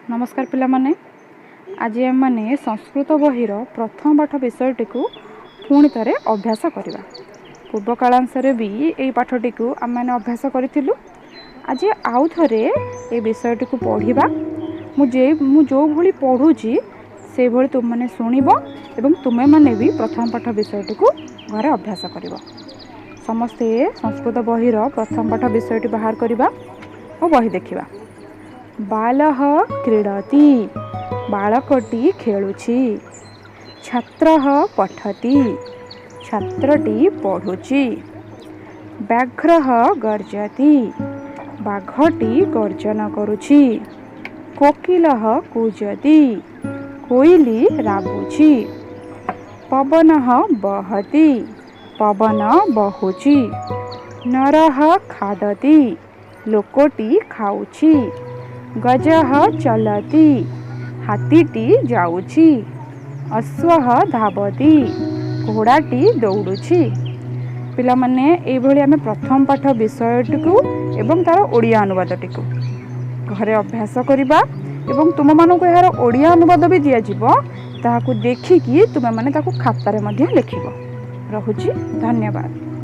नमस्कार पिला माने आज आम मैंने संस्कृत बहिर प्रथम पाठ विषयटी को पुणी थे अभ्यास करवा। पूर्व कालांशरे भी यही पाठटी को आम मैंने अभ्यास करूँ। आज आउ थे ये विषयटी को पढ़ा। मु जो भली पढ़ुची से भली तुम मैंने शुणव एवं तुम्हें मैंने भी प्रथम पाठ विषयटी को घरे अभ्यास कर। समस्ते संस्कृत बहिर प्रथम पाठ विषयटी बाहर करवा और बही देखा। बालः क्रीडति बालकटी खेलुछि। छात्रः पठति छात्रटी पढ़ुछि। व्याघ्रः गर्जति बाघटी गर्जन करुछि। कोकिलः कूजति कोइली राबुछि। पवनः बहति पवन बहुछि। नरः खादति लोकटी खाउछि। गजः चलति हाथीटी जाउछि। अश्वः धावति घोड़ाटी दौड़ुछि। पिला माने एई भली आमे प्रथम पाठ विषयटी को एवं तार ओडिया अनुवादटी को घरे अभ्यास करिबा एवं तुम मानको यार ओडिया अनुवाद भी दिया जिवो ताहाकू देखिकी तुमे माने ताकू खातारे मध्ये लिखिबो। रहुछि धन्यवाद।